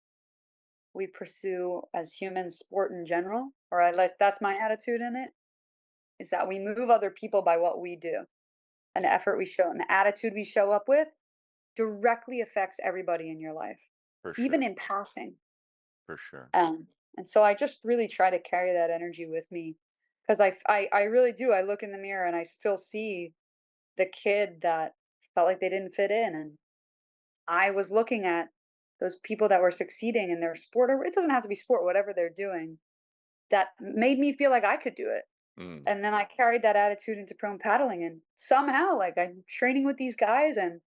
we pursue as humans sport in general, or at least that's my attitude in it. is that we move other people by what we do and the Yeah, effort we show and the attitude we show up with directly affects everybody in your life, for even sure. in passing. For sure. And so I just really try to carry that energy with me because I really do. I look in the mirror and I still see the kid that felt like they didn't fit in. And I was looking at those people that were succeeding in their sport, or it doesn't have to be sport, whatever they're doing, that made me feel like I could do it. Mm, And then I carried that attitude into prone paddling. And somehow, like, I'm training with these guys and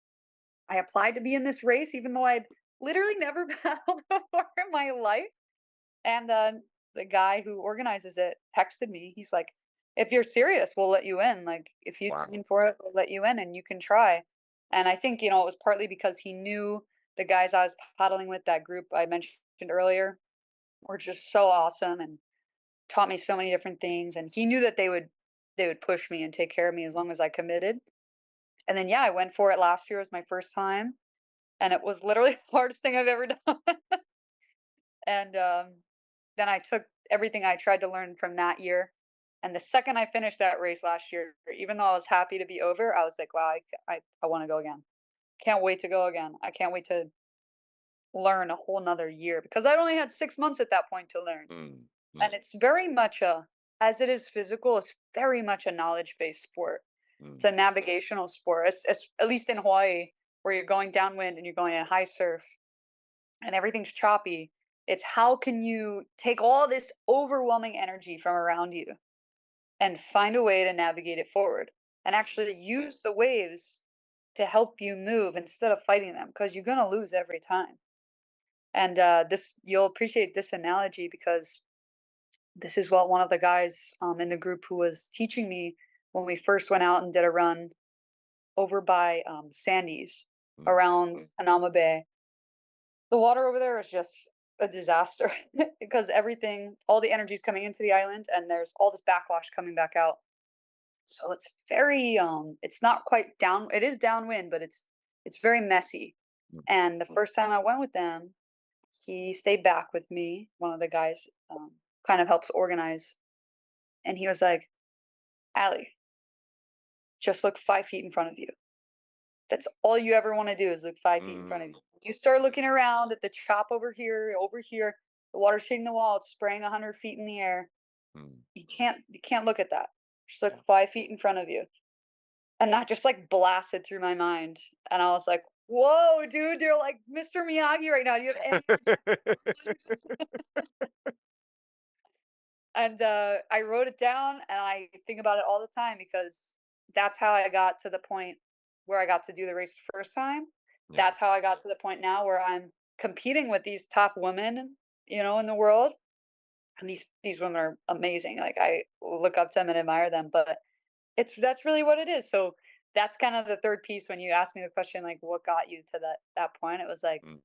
I applied to be in this race, even though I'd literally never paddled before in my life. And the guy who organizes it texted me. He's like, "If you're serious, we'll let you in. Like, if you wow. train for it, we'll let you in, and you can try." And I think it was partly because he knew the guys I was paddling with, that group I mentioned earlier, were just so awesome and taught me so many different things. And he knew that they would push me and take care of me as long as I committed. And then yeah, I went for it last year. It was my first time, and it was literally the hardest thing I've ever done. And then I took everything I tried to learn from that year. And the second I finished that race last year, even though I was happy to be over, I was like, wow, I want to go again. Can't wait to go again. I can't wait to learn a whole nother year because I only had 6 months at that point to learn. Mm, And mm, it's very much as it is physical, it's very much a knowledge based sport. It's a mm, navigational sport, at least in Hawaii, where you're going downwind and you're going in high surf and everything's choppy. It's how can you take all this overwhelming energy from around you and find a way to navigate it forward and actually use the waves to help you move instead of fighting them because you're going to lose every time. And this you'll appreciate this analogy because this is what one of the guys in the group who was teaching me when we first went out and did a run over by Sandy's mm, around Anama Bay. The water over there is just a disaster because all the energy is coming into the island and there's all this backwash coming back out. So it's not quite down, it is downwind, but it's very messy. mm, And the first time I went with them, he stayed back with me. One of the guys kind of helps organize. And he was like, Allie, just look 5 feet in front of you. That's all you ever wanna do is look 5 feet in front of mm, you. You start looking around at the chop over here, the water's hitting the wall, it's spraying 100 feet in the air. mm. You can't look at that. Just Yeah. look 5 feet in front of you. And that just, like, blasted through my mind, and I was like, "Whoa, dude, you're like Mr. Miyagi right now. Do you have any And, I wrote it down, and I think about it all the time because that's how I got to the point where I got to do the race the first time. Yeah. That's how I got to the point now where I'm competing with these top women, in the world, and these women are amazing. Like, I look up to them and admire them, but that's really what it is. So, that's kind of the third piece when you asked me the question, like, what got you to that point? It was like, Mm,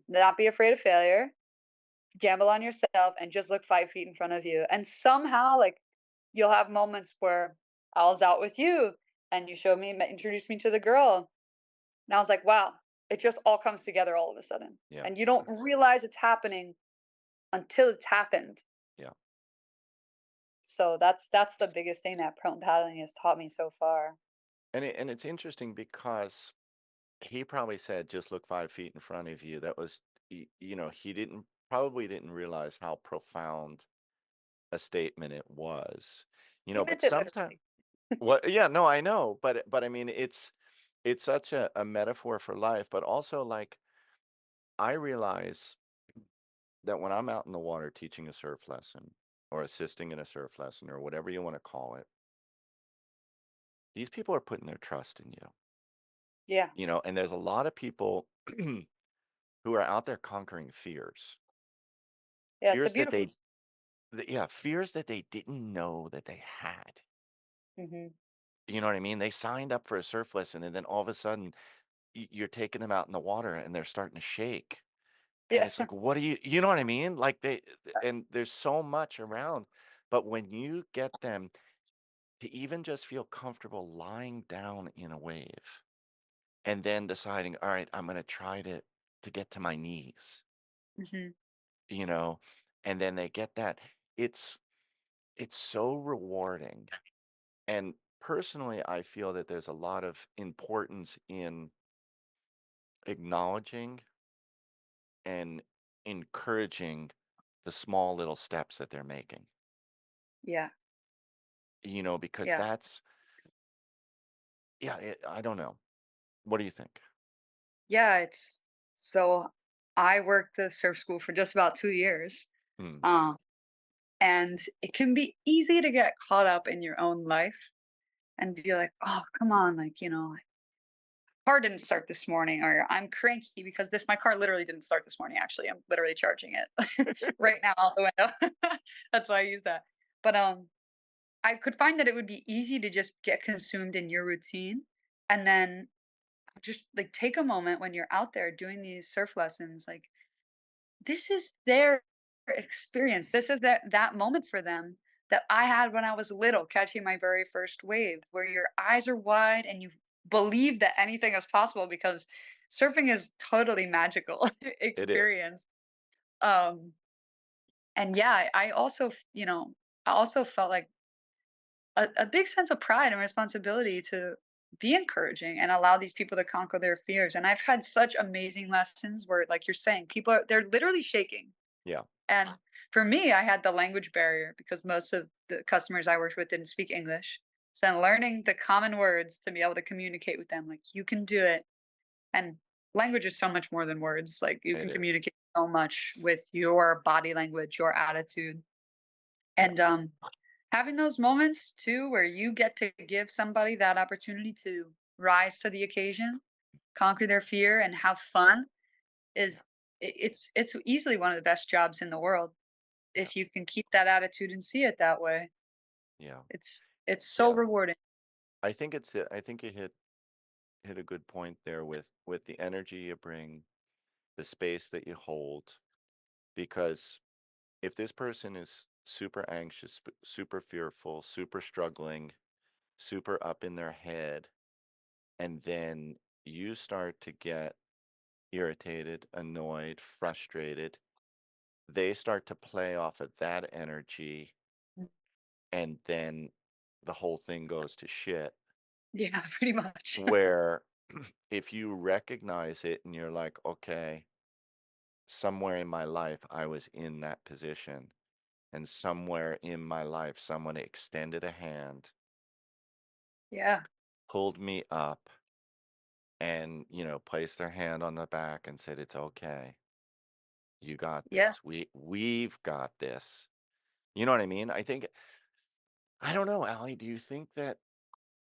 not be afraid of failure, gamble on yourself and just look 5 feet in front of you. And somehow, like, you'll have moments where I was out with you and you introduced me to the girl. And I was like, wow, it just all comes together all of a sudden. yeah. And you don't realize it's happening until it's happened. Yeah. So that's the biggest thing that prone paddling has taught me so far. And it's interesting because he probably said, "Just look 5 feet in front of you." That was he didn't probably didn't realize how profound a statement it was. He But meant it sometimes literally. what yeah, no, I know, but I mean, it's such a metaphor for life, but also, like, I realize that when I'm out in the water teaching a surf lesson or assisting in a surf lesson or whatever you wanna call it, these people are putting their trust in you, Yeah. and there's a lot of people who are out there conquering fears. Yeah, it's a Fears that beautiful. fears that they didn't know that they had. Hmm. You know what I mean? They signed up for a surf lesson, and then all of a sudden, you're taking them out in the water, and they're starting to shake, and Yeah. it's like, "What do you know what I mean?" Like, and there's so much around, but when you get them to even just feel comfortable lying down in a wave, and then deciding, "Alright, I'm gonna try to get to my knees," Hmm. you know, and then they get that. It's it's so rewarding And personally, I feel that there's a lot of importance in acknowledging and encouraging the small little steps that they're making, Yeah. because Yeah. that's, yeah, I don't know. What do you think? Yeah, it's so I worked the surf school for just about 2 years. Hmm. Um, and it can be easy to get caught up in your own life and be like, "Oh, come on, like, car didn't start this morning," or "I'm cranky because this my car literally didn't start this morning, actually. I'm literally charging it right now out the window." That's why I use that. But, I could find that it would be easy to just get consumed in your routine, and then just, like, take a moment when you're out there doing these surf lessons, like, this is their experience. This is that moment for them that I had when I was little, catching my very first wave, where your eyes are wide and you believe that anything is possible because surfing is totally magical It is. experience. Um, and yeah, I also felt like a big sense of pride and responsibility to be encouraging and allow these people to conquer their fears. And I've had such amazing lessons where, like you're saying, they're literally shaking. Yeah. And for me, I had the language barrier because most of the customers I worked with didn't speak English. So then learning the common words to be able to communicate with them, like, you can do it. And language is so much more than words. Like, you It can is. communicate so much with your body language, your attitude. Yeah. And having those moments too, where you get to give somebody that opportunity to rise to the occasion, conquer their fear, and have fun Yeah. is it's easily one of the best jobs in the world Yeah. if you can keep that attitude and see it that way. Yeah. It's so Yeah. rewarding. I think you hit a good point there with the energy you bring, the space that you hold, because if this person is super anxious, super fearful, super struggling, super up in their head, and then you start to get irritated, annoyed, frustrated, they start to play off of that energy, Mm. and then the whole thing goes to shit. Yeah, pretty much. Where if you recognize it and you're like, okay, somewhere in my life I was in that position, and somewhere in my life someone extended a hand, Yeah, pulled me up, and placed their hand on the back and said, it's okay, you got yeah, this, we've got this. You know what I mean? I don't know, Allie, do you think that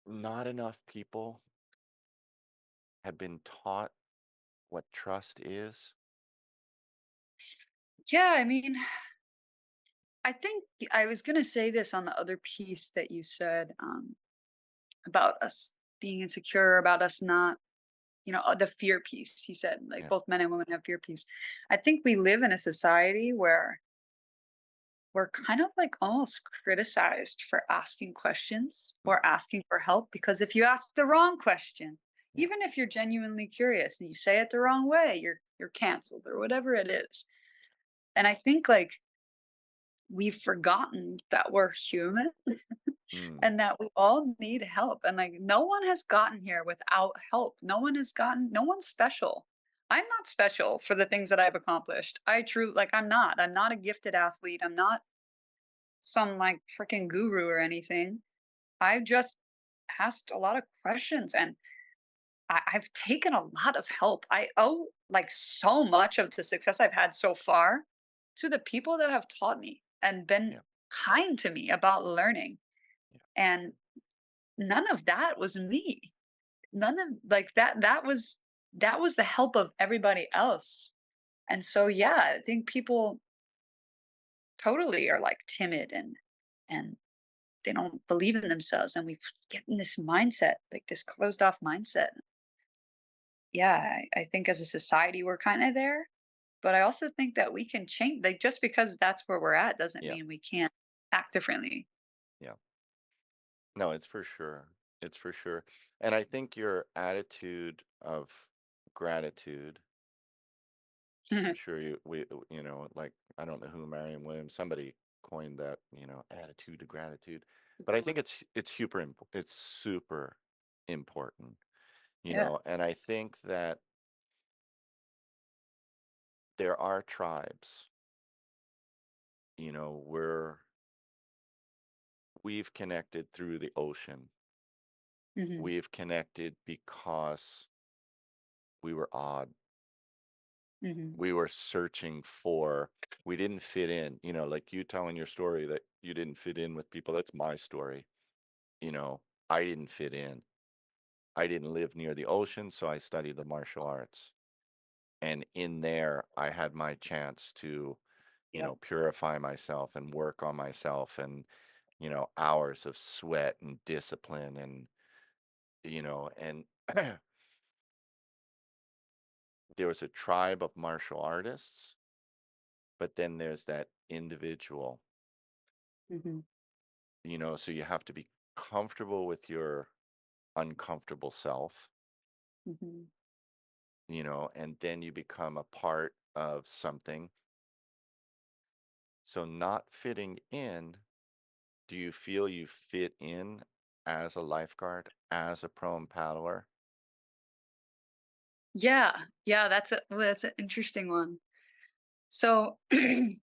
not enough people have been taught what trust is? yeah. I mean, I think I was gonna say this on the other piece that you said, about us being insecure, about us not, the fear piece. You said like Yeah. both men and women have fear piece. I think we live in a society where we're kind of like almost criticized for asking questions Mm. or asking for help, because if you ask the wrong question, Yeah. even if you're genuinely curious and you say it the wrong way, you're canceled or whatever it is. And I think, like, we've forgotten that we're human Mm. and that we all need help, and like no one has gotten here without help. No one's special. I'm not special for the things that I've accomplished. I'm not a gifted athlete. I'm not some like freaking guru or anything. I've just asked a lot of questions, and I've taken a lot of help. I owe like so much of the success I've had so far to the people that have taught me and been Yeah. kind to me about learning. Yeah. And none of that was me. None of like that was the help of everybody else. And so yeah, I think people totally are like timid and they don't believe in themselves, and we get in this mindset, like this closed off mindset. Yeah, I think as a society we're kind of there, but I also think that we can change. Like, just because that's where we're at doesn't Yeah. mean we can't act differently. Yeah. No, it's for sure. It's for sure. And I think your attitude of gratitude, I'm sure like, I don't know who, Marion Williams, somebody coined that, attitude to gratitude. But I Good think one. it's super important, Yeah. and I think that there are tribes, where we've connected through the ocean. Mhm. We've connected because we were odd. Mhm. We were searching for we didn't fit in, like you telling your story that you didn't fit in with people. That's my story. You know, I didn't fit in. I didn't live near the ocean, so I studied the martial arts. And in there, I had my chance to, Yep. purify myself and work on myself and, hours of sweat and discipline and there was a tribe of martial artists, but then there's that individual, Mhm. so you have to be comfortable with your uncomfortable self, Mhm. and then you become a part of something. So not fitting in, do you feel you fit in as a lifeguard, as a prone paddler? Yeah. Yeah, that's an interesting one. So, the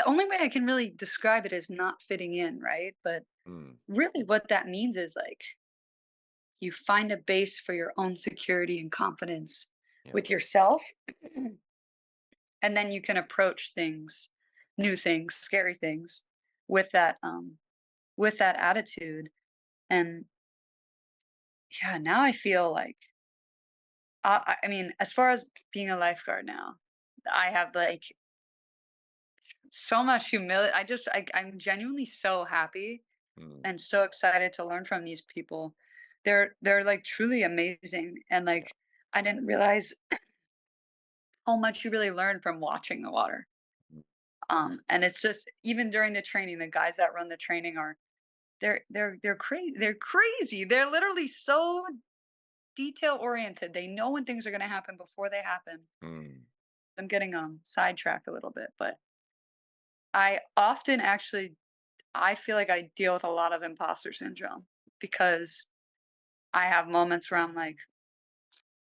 only way I can really describe it is not fitting in, right? But Mm, really what that means is, like, you find a base for your own security and confidence yeah. with yourself, and then you can approach new things, scary things with that attitude. And yeah, now I feel like I mean, as far as being a lifeguard now, I have like so much humility. I'm genuinely so happy Mm, and so excited to learn from these people. They're like truly amazing, and yeah. like I didn't realize how much you really learn from watching the water. Mm, And it's just even during the training, the guys that run the training are they're crazy. They're crazy. They're literally so detail oriented. They know when things are going to happen before they happen. mm, I'm getting sidetracked a little bit, but I often actually I feel like I deal with a lot of imposter syndrome because I have moments where I'm like,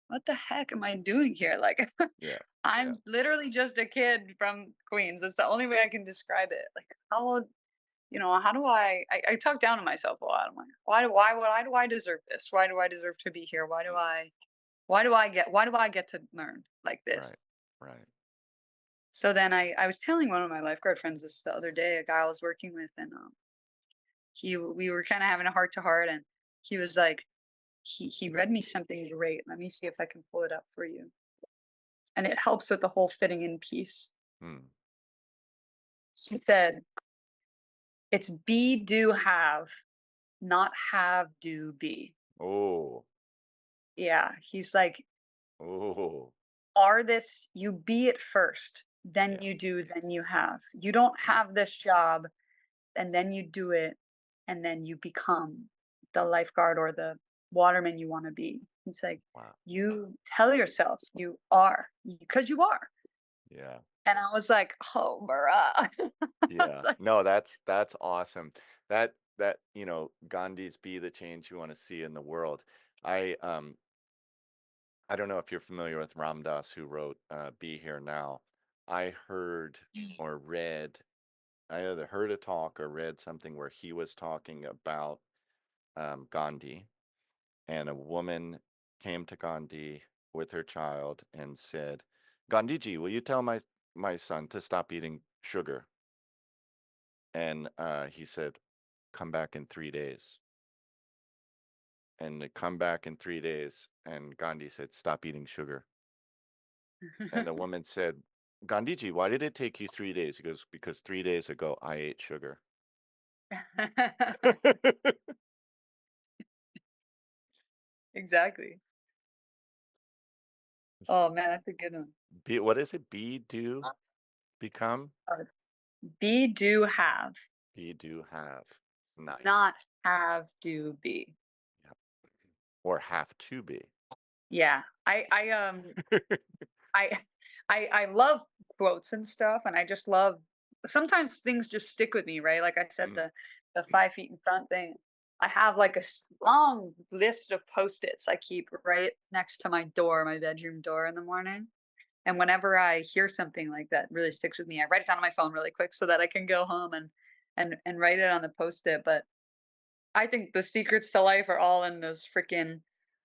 what the heck am I doing here? Like, yeah. Yeah. I'm literally just a kid from Queens. That's the only way I can describe it. Like, how do I talk down to myself a lot. I'm like, why do I deserve this? Why do I deserve to be here? Why do I get to learn like this? Right. Right. So then I was telling one of my lifeguard friends this the other day, a guy I was working with, and we were kind of having a heart to heart, and he was like, he read me something great. Let me see if I can pull it up for you. And it helps with the whole fitting in piece. Mm. He said, "It's be, do, have, not have, do, be." Oh. Yeah, he's like, Oh. are this, you be it first, then Yeah. you do, then you have. You don't Mm. have this job, and then you do it, and then you become the lifeguard or the waterman you want to be. He's like, Wow. you tell yourself you are because you are. Yeah. And I was like, oh, bruh. I was Yeah. like, No, that's awesome. Gandhi's be the change you want to see in the world. I don't know if you're familiar with Ram Dass, who wrote Be Here Now. I heard or read, I either heard a talk or read something where he was talking about Gandhi, and a woman came to Gandhi with her child and said, "Gandhiji, will you tell my son to stop eating sugar?" And he said, "Come back in 3 days." And they come back in 3 days, and Gandhi said, "Stop eating sugar." And the woman said, "Gandhiji, why did it take you 3 days?" He goes, "Because 3 days ago I ate sugar." Exactly. It's- Oh man, that's a good one. what is it? Be, do, become, It's be, do, have, be, do, have. Nice. not have, do, be. Yep. Or have to be. Yeah. I I love quotes and stuff, and I just love sometimes things just stick with me, right? Like I said, Mm, the 5 feet in front thing, I have like a long list of post-its I keep right next to my door, my bedroom door in the morning. And whenever I hear something like that really sticks with me, I write it down on my phone really quick so that I can go home and write it on the post-it. But I think the secrets to life are all in those freaking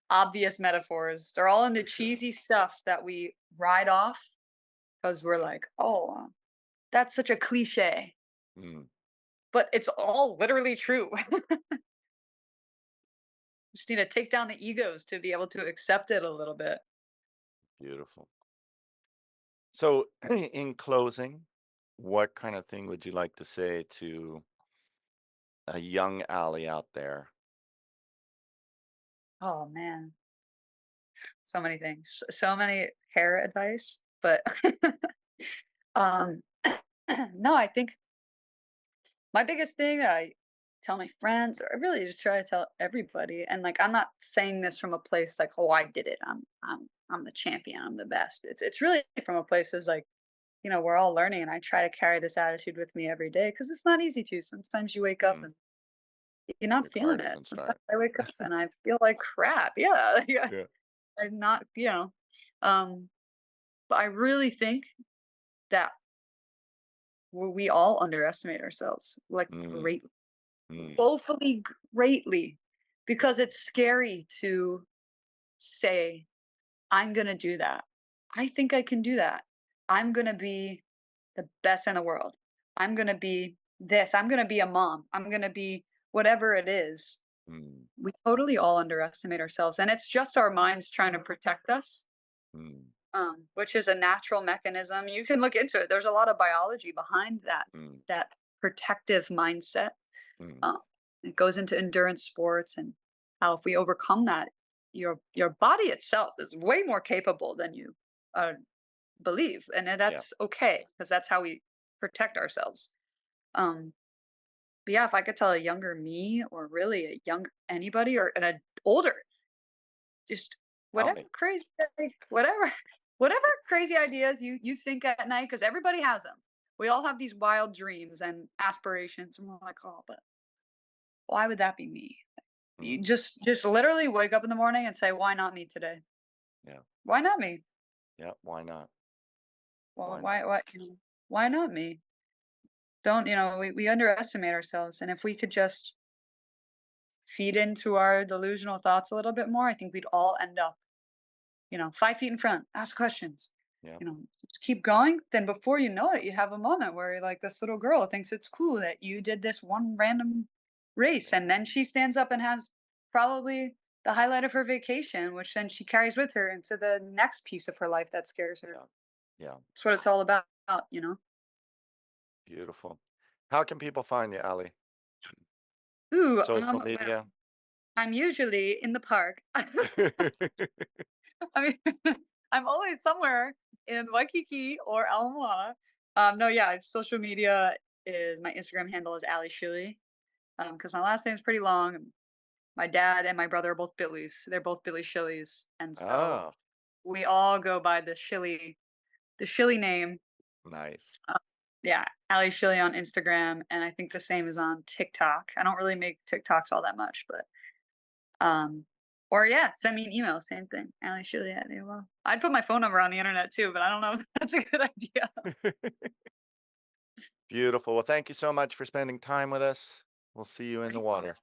obvious metaphors. They're all in the For sure. cheesy stuff that we ride off because we're like, oh, that's such a cliche, Mm, but it's all literally true. Just need to take down the egos to be able to accept it a little bit. beautiful. So, in closing, what kind of thing would you like to say to a young Ally out there? Oh man, so many things, so many hair advice, but um, no, I think my biggest thing that I tell my friends, or I really just try to tell everybody, and like I'm not saying this from a place like, oh, I did it. I'm the champion. I'm the best. It's really from a place is like, we're all learning, and I try to carry this attitude with me every day because it's not easy to. Sometimes you wake up Mm, and you're not your car feeling it. doesn't Sometimes start. I wake up and I feel like crap. Yeah, yeah. Yeah. I'm not, um, but I really think that we all underestimate ourselves like Mm, greatly, mm, woefully greatly, because it's scary to say, I'm going to do that. I think I can do that. I'm going to be the best in the world. I'm going to be this. I'm going to be a mom. I'm going to be whatever it is. mm, We totally all underestimate ourselves. And it's just our minds trying to protect us, mm, which is a natural mechanism. You can look into it. There's a lot of biology behind mm, that protective mindset. mm. Um, it goes into endurance sports and how if we overcome that, your body itself is way more capable than you uh, believe, and then Yeah. that's okay because that's how we protect ourselves. Um, but yeah, if I could tell a younger me, or really a young anybody, or an older, just Tell whatever me. crazy, whatever, whatever crazy ideas you think at night, because everybody has them. We all have these wild dreams and aspirations, and we're like, oh, but why would that be me? You Mm, just literally wake up in the morning and say, "Why not me today? yeah. Why not me? Yeah. Why not? Well, Why not? why not me?" Don't we underestimate ourselves, and if we could just feed into our delusional thoughts a little bit more, I think we'd all end up, 5 feet in front, ask questions, Yeah. just keep going. Then before you know it, you have a moment where like this little girl thinks it's cool that you did this one random race, Yeah. and then she stands up and has probably the highlight of her vacation, which then she carries with her into the next piece of her life that scares her. Yeah. Yeah. That's what it's all about. Beautiful. How can people find you, Ally? Ooh, Social media? I'm usually in the park. I mean, I'm always somewhere in Waikiki or Ala Moana. No, yeah, social media is my Instagram handle is Ally Schilly, because my last name is pretty long. And my dad and my brother are both Billies. They're both Billy Shillies, and so Oh, we all go by the Shilly name. nice. Uh, yeah, Ally Schilly on Instagram, and I think the same is on TikTok. I don't really make TikToks all that much, but Um, or yeah, send me an email, same thing. Ally Shirley at AOL. I'd put my phone number on the internet too, but I don't know if that's a good idea. Beautiful. Well, thank you so much for spending time with us. We'll see you in the Thanks. water.